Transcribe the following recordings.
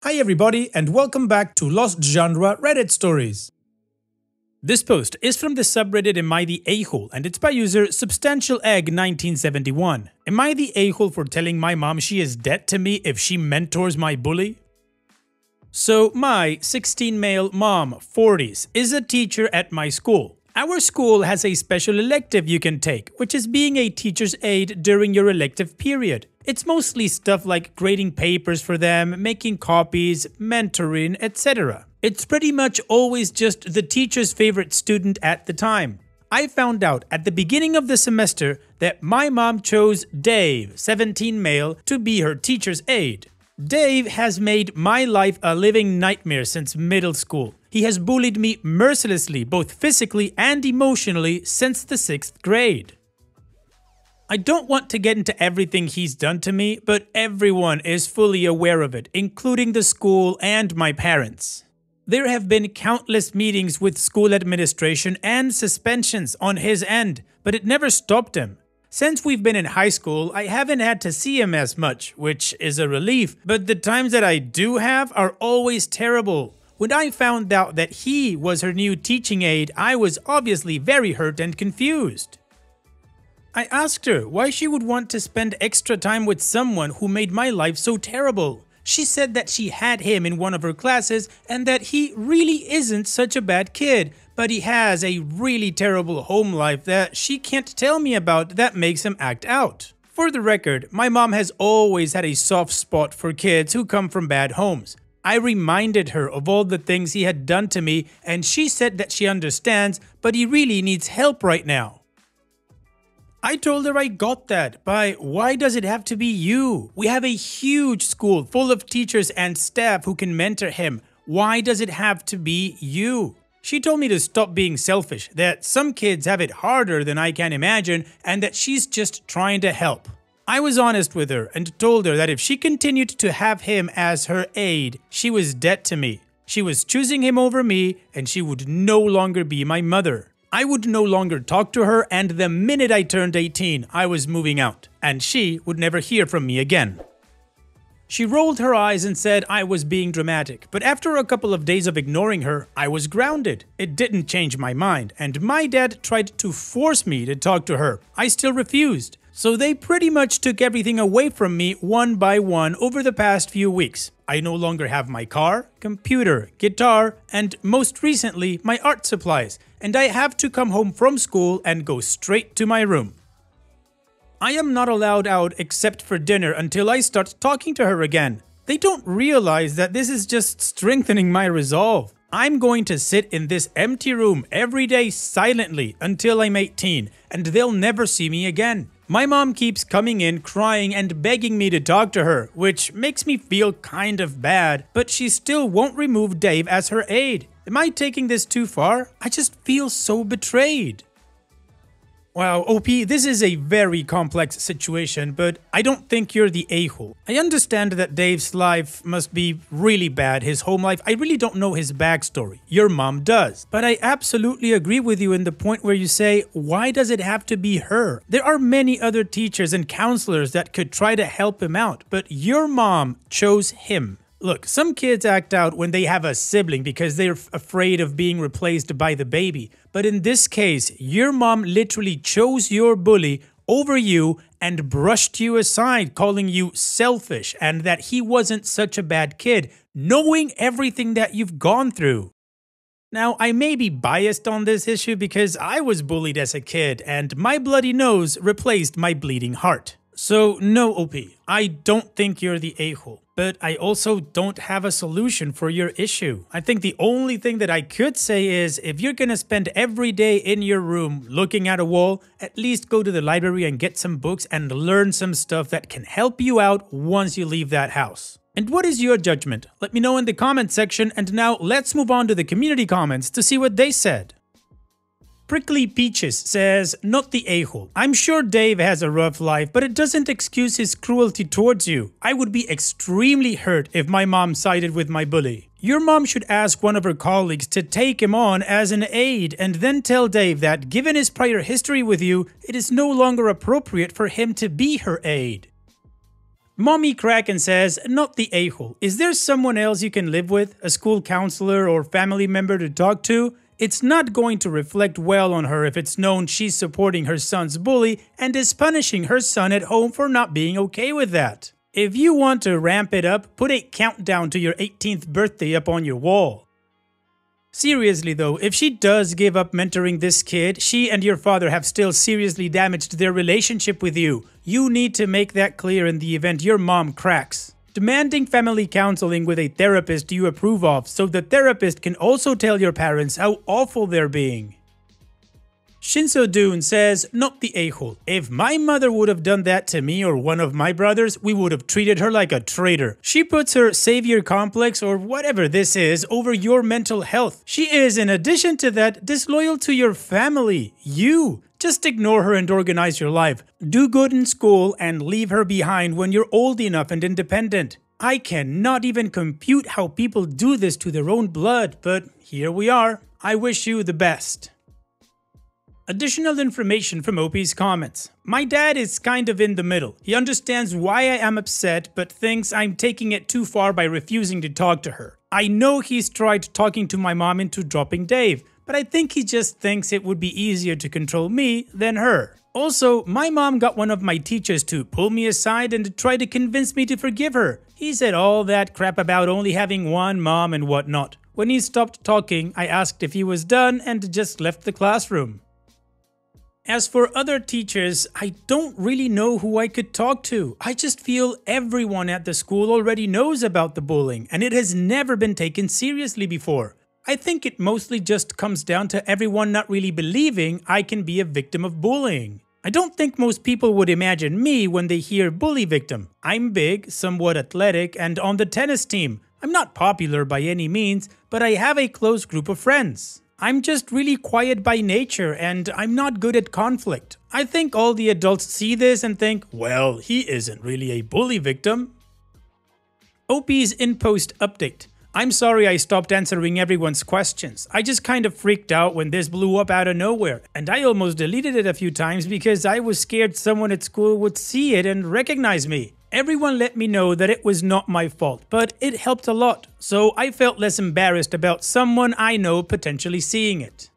Hi everybody and welcome back to Lost Genre Reddit Stories. This post is from the subreddit Am I the A-hole and it's by user SubstantialEgg1971. Am I the a-hole for telling my mom she is dead to me if she mentors my bully? So my 16 male mom, 40s, is a teacher at my school. Our school has a special elective you can take, which is being a teacher's aide during your elective period. It's mostly stuff like grading papers for them, making copies, mentoring, etc. It's pretty much always just the teacher's favorite student at the time. I found out at the beginning of the semester that my mom chose Dave, 17 male, to be her teacher's aide. Dave has made my life a living nightmare since middle school. He has bullied me mercilessly, both physically and emotionally, since the 6th grade. I don't want to get into everything he's done to me, but everyone is fully aware of it, including the school and my parents. There have been countless meetings with school administration and suspensions on his end, but it never stopped him. Since we've been in high school, I haven't had to see him as much, which is a relief, but the times that I do have are always terrible. When I found out that he was her new teaching aide, I was obviously very hurt and confused. I asked her why she would want to spend extra time with someone who made my life so terrible. She said that she had him in one of her classes and that he really isn't such a bad kid, but he has a really terrible home life that she can't tell me about that makes him act out. For the record, my mom has always had a soft spot for kids who come from bad homes. I reminded her of all the things he had done to me and she said that she understands, but he really needs help right now. I told her I got that, but why does it have to be you? We have a huge school full of teachers and staff who can mentor him. Why does it have to be you? She told me to stop being selfish, that some kids have it harder than I can imagine, and that she's just trying to help. I was honest with her and told her that if she continued to have him as her aide, she was dead to me. She was choosing him over me, and she would no longer be my mother. I would no longer talk to her, and the minute I turned 18, I was moving out, and she would never hear from me again. She rolled her eyes and said I was being dramatic, but after a couple of days of ignoring her, I was grounded. It didn't change my mind, and my dad tried to force me to talk to her. I still refused. So they pretty much took everything away from me one by one over the past few weeks. I no longer have my car, computer, guitar, and most recently, my art supplies, and I have to come home from school and go straight to my room. I am not allowed out except for dinner until I start talking to her again. They don't realize that this is just strengthening my resolve. I'm going to sit in this empty room every day silently until I'm 18, and they'll never see me again. My mom keeps coming in crying and begging me to talk to her, which makes me feel kind of bad, but she still won't remove Dave as her aide. Am I taking this too far? I just feel so betrayed. Wow, OP, this is a very complex situation, but I don't think you're the a-hole. I understand that Dave's life must be really bad, his home life. I really don't know his backstory. Your mom does. But I absolutely agree with you in the point where you say, why does it have to be her? There are many other teachers and counselors that could try to help him out, but your mom chose him. Look, some kids act out when they have a sibling because they're afraid of being replaced by the baby. But in this case, your mom literally chose your bully over you and brushed you aside, calling you selfish and that he wasn't such a bad kid, knowing everything that you've gone through. Now, I may be biased on this issue because I was bullied as a kid and my bloody nose replaced my bleeding heart. So no, OP, I don't think you're the a-hole. But I also don't have a solution for your issue. I think the only thing that I could say is if you're gonna spend every day in your room looking at a wall, at least go to the library and get some books and learn some stuff that can help you out once you leave that house. And what is your judgment? Let me know in the comment section, and now let's move on to the community comments to see what they said. Prickly Peaches says, not the a-hole. I'm sure Dave has a rough life, but it doesn't excuse his cruelty towards you. I would be extremely hurt if my mom sided with my bully. Your mom should ask one of her colleagues to take him on as an aide and then tell Dave that given his prior history with you, it is no longer appropriate for him to be her aide. Mommy Kraken says, not the a-hole. Is there someone else you can live with? A school counselor or family member to talk to? It's not going to reflect well on her if it's known she's supporting her son's bully and is punishing her son at home for not being okay with that. If you want to ramp it up, put a countdown to your 18th birthday up on your wall. Seriously though, if she does give up mentoring this kid, she and your father have still seriously damaged their relationship with you. You need to make that clear in the event your mom cracks. Demanding family counseling with a therapist you approve of so the therapist can also tell your parents how awful they're being. Shinso Dune says, not the a-hole. If my mother would have done that to me or one of my brothers, we would have treated her like a traitor. She puts her savior complex or whatever this is over your mental health. She is, in addition to that, disloyal to your family. You. Just ignore her and organize your life. Do good in school and leave her behind when you're old enough and independent. I cannot even compute how people do this to their own blood, but here we are. I wish you the best. Additional information from OP's comments. My dad is kind of in the middle. He understands why I am upset, but thinks I'm taking it too far by refusing to talk to her. I know he's tried talking to my mom into dropping Dave, but I think he just thinks it would be easier to control me than her. Also, my mom got one of my teachers to pull me aside and try to convince me to forgive her. He said all that crap about only having one mom and whatnot. When he stopped talking, I asked if he was done and just left the classroom. As for other teachers, I don't really know who I could talk to. I just feel everyone at the school already knows about the bullying, and it has never been taken seriously before. I think it mostly just comes down to everyone not really believing I can be a victim of bullying. I don't think most people would imagine me when they hear bully victim. I'm big, somewhat athletic, and on the tennis team. I'm not popular by any means, but I have a close group of friends. I'm just really quiet by nature and I'm not good at conflict. I think all the adults see this and think, well, he isn't really a bully victim. OP's in-post update. I'm sorry I stopped answering everyone's questions. I just kind of freaked out when this blew up out of nowhere, and I almost deleted it a few times because I was scared someone at school would see it and recognize me. Everyone let me know that it was not my fault, but it helped a lot, so I felt less embarrassed about someone I know potentially seeing it.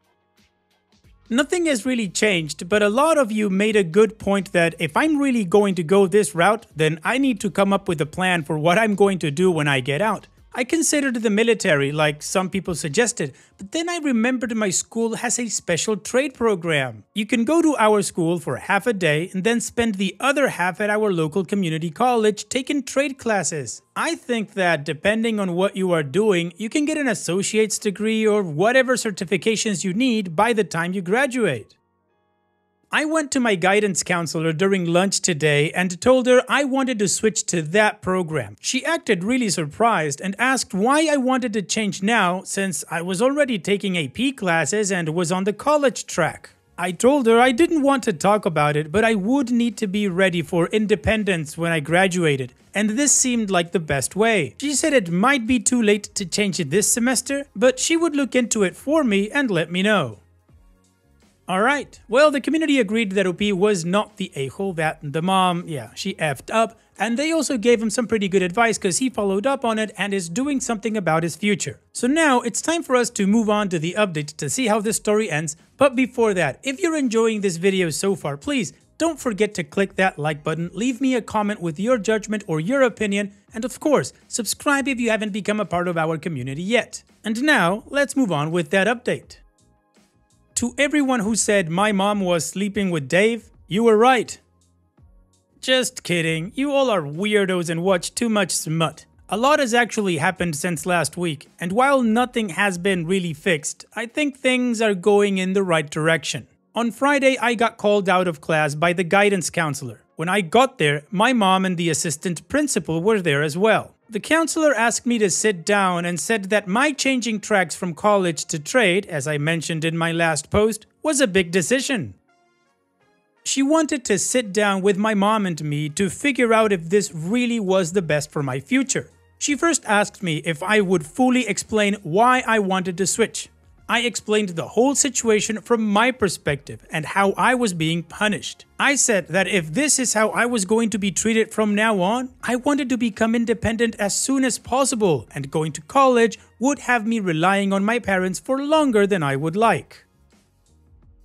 Nothing has really changed, but a lot of you made a good point that if I'm really going to go this route, then I need to come up with a plan for what I'm going to do when I get out. I considered the military, like some people suggested, but then I remembered my school has a special trade program. You can go to our school for half a day and then spend the other half at our local community college taking trade classes. I think that depending on what you are doing, you can get an associate's degree or whatever certifications you need by the time you graduate. I went to my guidance counselor during lunch today and told her I wanted to switch to that program. She acted really surprised and asked why I wanted to change now since I was already taking AP classes and was on the college track. I told her I didn't want to talk about it, but I would need to be ready for independence when I graduated, and this seemed like the best way. She said it might be too late to change it this semester, but she would look into it for me and let me know. Alright, well, the community agreed that OP was not the a-hole, that the mom, she effed up, and they also gave him some pretty good advice because he followed up on it and is doing something about his future. So now it's time for us to move on to the update to see how this story ends, but before that, if you're enjoying this video so far, please don't forget to click that like button, leave me a comment with your judgment or your opinion, and of course, subscribe if you haven't become a part of our community yet. And now, let's move on with that update. To everyone who said my mom was sleeping with Dave, you were right. Just kidding, you all are weirdos and watch too much smut. A lot has actually happened since last week, and while nothing has been really fixed, I think things are going in the right direction. On Friday, I got called out of class by the guidance counselor. When I got there, my mom and the assistant principal were there as well. The counselor asked me to sit down and said that my changing tracks from college to trade, as I mentioned in my last post, was a big decision. She wanted to sit down with my mom and me to figure out if this really was the best for my future. She first asked me if I would fully explain why I wanted to switch. I explained the whole situation from my perspective and how I was being punished. I said that if this is how I was going to be treated from now on, I wanted to become independent as soon as possible, and going to college would have me relying on my parents for longer than I would like.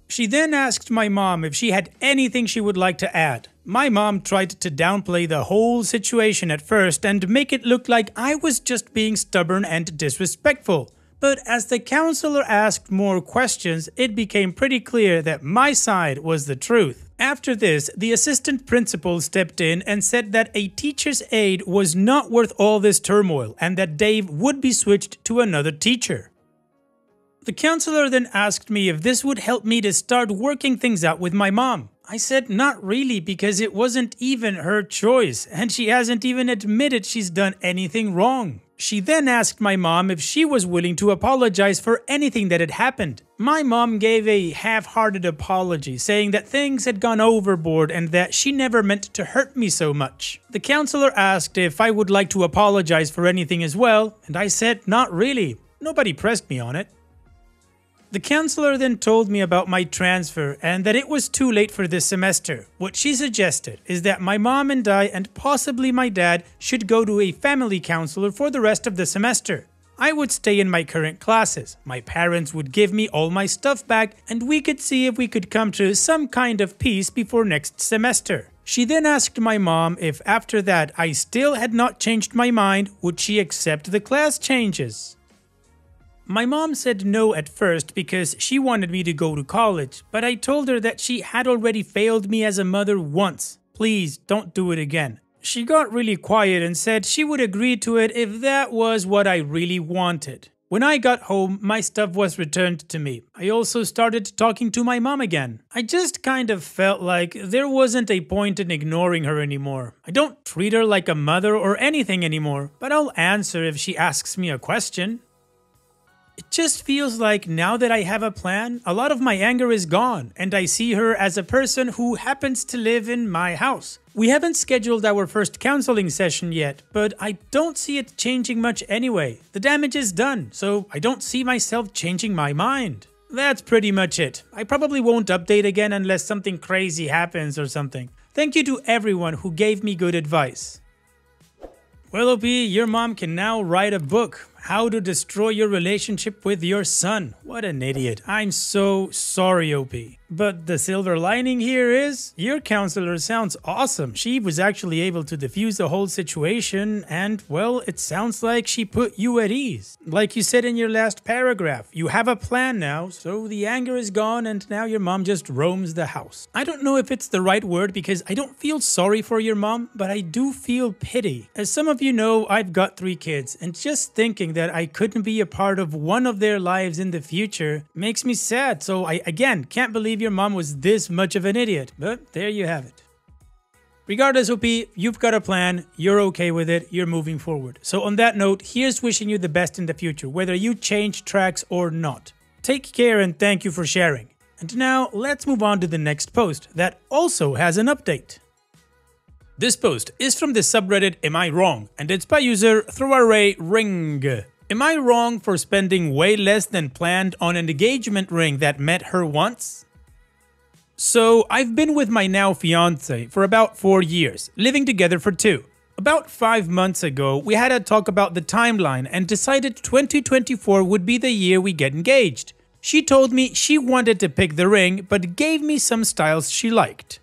She then asked my mom if she had anything she would like to add. My mom tried to downplay the whole situation at first and make it look like I was just being stubborn and disrespectful. But as the counselor asked more questions, it became pretty clear that my side was the truth. After this, the assistant principal stepped in and said that a teacher's aide was not worth all this turmoil and that Dave would be switched to another teacher. The counselor then asked me if this would help me to start working things out with my mom. I said not really, because it wasn't even her choice and she hasn't even admitted she's done anything wrong. She then asked my mom if she was willing to apologize for anything that had happened. My mom gave a half-hearted apology, saying that things had gone overboard and that she never meant to hurt me so much. The counselor asked if I would like to apologize for anything as well, and I said not really. Nobody pressed me on it. The counselor then told me about my transfer and that it was too late for this semester. What she suggested is that my mom and I and possibly my dad should go to a family counselor for the rest of the semester. I would stay in my current classes, my parents would give me all my stuff back, and we could see if we could come to some kind of peace before next semester. She then asked my mom if after that I still had not changed my mind, would she accept the class changes. My mom said no at first because she wanted me to go to college, but I told her that she had already failed me as a mother once. Please don't do it again. She got really quiet and said she would agree to it if that was what I really wanted. When I got home, my stuff was returned to me. I also started talking to my mom again. I just kind of felt like there wasn't a point in ignoring her anymore. I don't treat her like a mother or anything anymore, but I'll answer if she asks me a question. It just feels like now that I have a plan, a lot of my anger is gone, and I see her as a person who happens to live in my house. We haven't scheduled our first counseling session yet, but I don't see it changing much anyway. The damage is done, so I don't see myself changing my mind. That's pretty much it. I probably won't update again unless something crazy happens or something. Thank you to everyone who gave me good advice. Well, OP, your mom can now write a book. How to destroy your relationship with your son. What an idiot. I'm so sorry, OP. But the silver lining here is, your counselor sounds awesome. She was actually able to diffuse the whole situation and, well, it sounds like she put you at ease. Like you said in your last paragraph, you have a plan now, so the anger is gone and now your mom just roams the house. I don't know if it's the right word because I don't feel sorry for your mom, but I do feel pity. As some of you know, I've got 3 kids, and just thinking that I couldn't be a part of one of their lives in the future makes me sad. So I, again, can't believe your mom was this much of an idiot, but there you have it. Regardless, OP, you've got a plan, you're okay with it, you're moving forward. So on that note, here's wishing you the best in the future, whether you change tracks or not. Take care and thank you for sharing. And now let's move on to the next post that also has an update. This post is from the subreddit Am I Wrong? And it's by user ThrowArrayRing. Am I wrong for spending way less than planned on an engagement ring that met her once? So, I've been with my now fiance for about 4 years, living together for 2. About 5 months ago, we had a talk about the timeline and decided 2024 would be the year we get engaged. She told me she wanted to pick the ring, but gave me some styles she liked.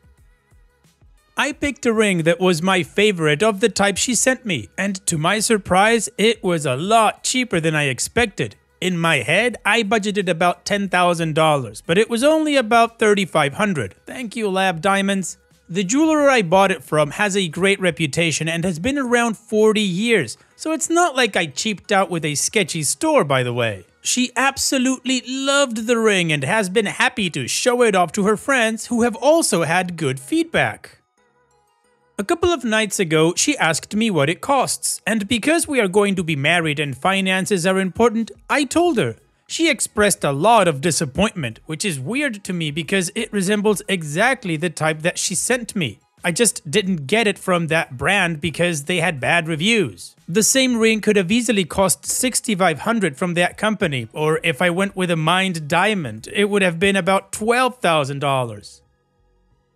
I picked a ring that was my favorite of the type she sent me, and to my surprise, it was a lot cheaper than I expected. In my head, I budgeted about $10,000, but it was only about $3,500. Thank you, Lab Diamonds. The jeweler I bought it from has a great reputation and has been around 40 years, so it's not like I cheaped out with a sketchy store, by the way. She absolutely loved the ring and has been happy to show it off to her friends who have also had good feedback. A couple of nights ago, she asked me what it costs, and because we are going to be married and finances are important, I told her. She expressed a lot of disappointment, which is weird to me because it resembles exactly the type that she sent me. I just didn't get it from that brand because they had bad reviews. The same ring could have easily cost $6,500 from that company, or if I went with a mined diamond, it would have been about $12,000.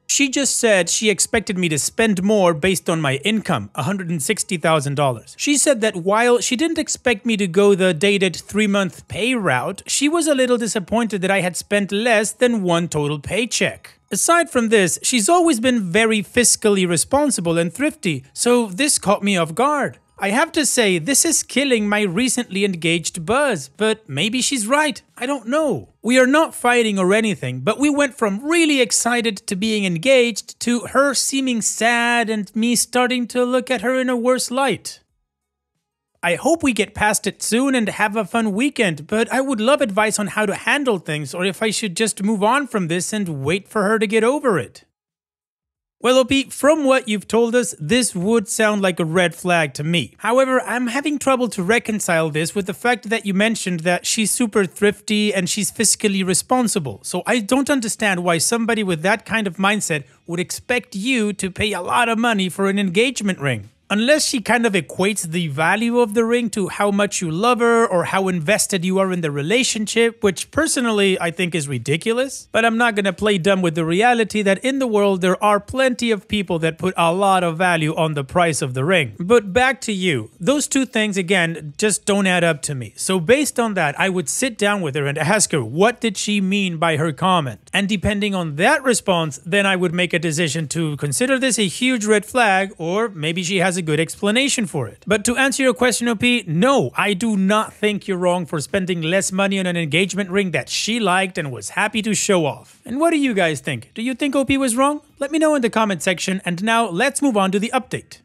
She just said she expected me to spend more based on my income, $160,000. She said that while she didn't expect me to go the dated 3-month pay route, she was a little disappointed that I had spent less than one total paycheck. Aside from this, she's always been very fiscally responsible and thrifty, so this caught me off guard. I have to say, this is killing my recently engaged buzz, but maybe she's right. I don't know. We are not fighting or anything, but we went from really excited to being engaged to her seeming sad and me starting to look at her in a worse light. I hope we get past it soon and have a fun weekend, but I would love advice on how to handle things or if I should just move on from this and wait for her to get over it. Well, OP, from what you've told us, this would sound like a red flag to me. However, I'm having trouble to reconcile this with the fact that you mentioned that she's super thrifty and she's fiscally responsible. So I don't understand why somebody with that kind of mindset would expect you to pay a lot of money for an engagement ring. Unless she kind of equates the value of the ring to how much you love her or how invested you are in the relationship, which personally I think is ridiculous. But I'm not gonna play dumb with the reality that in the world there are plenty of people that put a lot of value on the price of the ring. But back to you. Those two things, again, just don't add up to me. So based on that, I would sit down with her and ask her what did she mean by her comment. And depending on that response, then I would make a decision to consider this a huge red flag, or maybe she has a good explanation for it. But to answer your question, OP, no, I do not think you're wrong for spending less money on an engagement ring that she liked and was happy to show off. And what do you guys think? Do you think OP was wrong? Let me know in the comment section, and now let's move on to the update.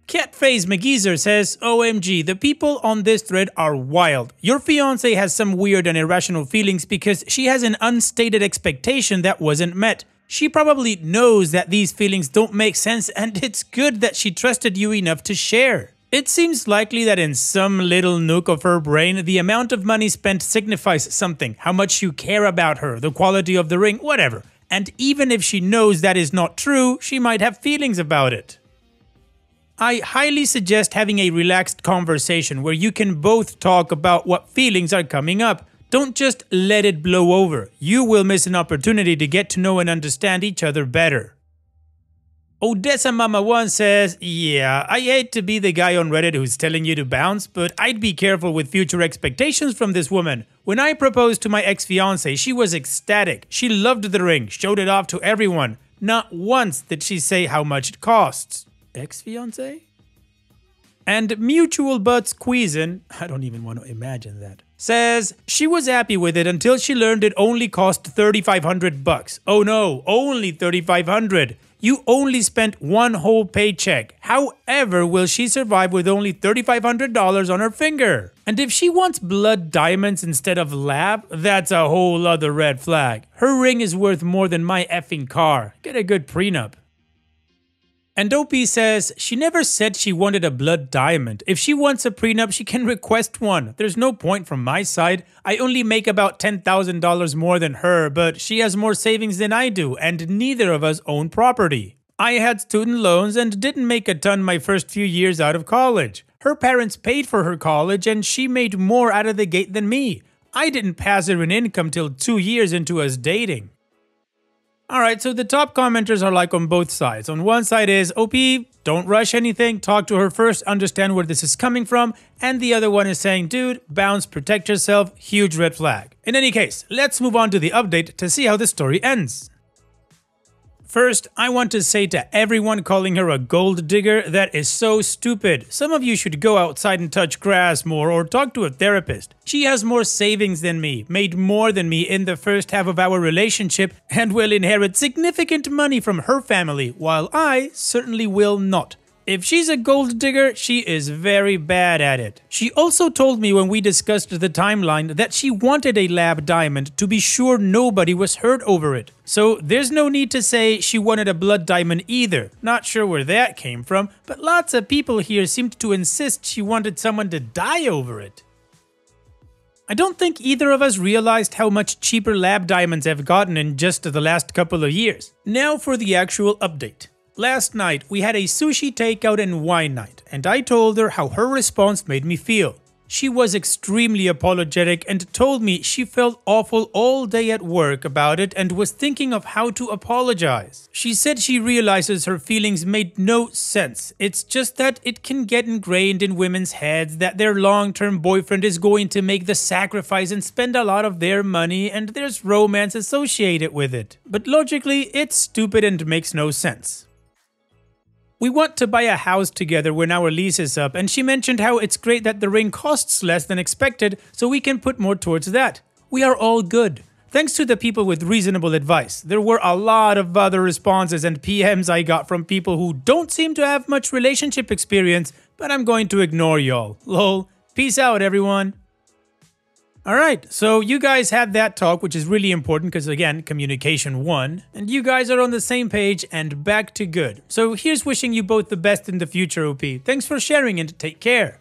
Catface McGeezer says, OMG, the people on this thread are wild. Your fiance has some weird and irrational feelings because she has an unstated expectation that wasn't met. She probably knows that these feelings don't make sense, and it's good that she trusted you enough to share. It seems likely that in some little nook of her brain, the amount of money spent signifies something, how much you care about her, the quality of the ring, whatever. And even if she knows that is not true, she might have feelings about it. I highly suggest having a relaxed conversation where you can both talk about what feelings are coming up. Don't just let it blow over. You will miss an opportunity to get to know and understand each other better. Odessa Mama 1 says, yeah, I hate to be the guy on Reddit who's telling you to bounce, but I'd be careful with future expectations from this woman. When I proposed to my ex-fiancé, she was ecstatic. She loved the ring, showed it off to everyone. Not once did she say how much it costs. Ex-fiancé? And Mutual Butts Squeezin', I don't even want to imagine that, says she was happy with it until she learned it only cost $3,500. Oh no, only $3,500. You only spent one whole paycheck. However, will she survive with only $3,500 on her finger? And if she wants blood diamonds instead of lab, that's a whole other red flag. Her ring is worth more than my effing car. Get a good prenup. And OP says, she never said she wanted a blood diamond. If she wants a prenup, she can request one. There's no point from my side. I only make about $10,000 more than her, but she has more savings than I do, and neither of us own property. I had student loans and didn't make a ton my first few years out of college. Her parents paid for her college, and she made more out of the gate than me. I didn't pass her an income till 2 years into us dating. Alright, so the top commenters are like on both sides. On one side is, OP, don't rush anything, talk to her first, understand where this is coming from. And the other one is saying, dude, bounce, protect yourself, huge red flag. In any case, let's move on to the update to see how the story ends. First, I want to say to everyone calling her a gold digger, that is so stupid. Some of you should go outside and touch grass more or talk to a therapist. She has more savings than me, made more than me in the first half of our relationship, and will inherit significant money from her family, while I certainly will not. If she's a gold digger, she is very bad at it. She also told me when we discussed the timeline that she wanted a lab diamond to be sure nobody was hurt over it. So there's no need to say she wanted a blood diamond either. Not sure where that came from, but lots of people here seemed to insist she wanted someone to die over it. I don't think either of us realized how much cheaper lab diamonds have gotten in just the last couple of years. Now for the actual update. Last night we had a sushi takeout and wine night, and I told her how her response made me feel. She was extremely apologetic and told me she felt awful all day at work about it and was thinking of how to apologize. She said she realizes her feelings made no sense. It's just that it can get ingrained in women's heads that their long-term boyfriend is going to make the sacrifice and spend a lot of their money, and there's romance associated with it. But logically, it's stupid and makes no sense. We want to buy a house together when our lease is up, and she mentioned how it's great that the ring costs less than expected, so we can put more towards that. We are all good. Thanks to the people with reasonable advice. There were a lot of other responses and PMs I got from people who don't seem to have much relationship experience, but I'm going to ignore y'all. Lol. Peace out, everyone. Alright, so you guys had that talk, which is really important because, again, communication won. And you guys are on the same page and back to good. So here's wishing you both the best in the future, OP. Thanks for sharing and take care.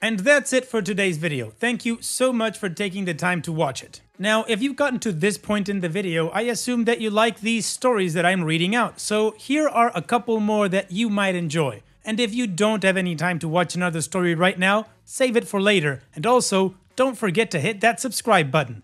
And that's it for today's video. Thank you so much for taking the time to watch it. Now, if you've gotten to this point in the video, I assume that you like these stories that I'm reading out. So here are a couple more that you might enjoy. And if you don't have any time to watch another story right now, save it for later. And also, don't forget to hit that subscribe button.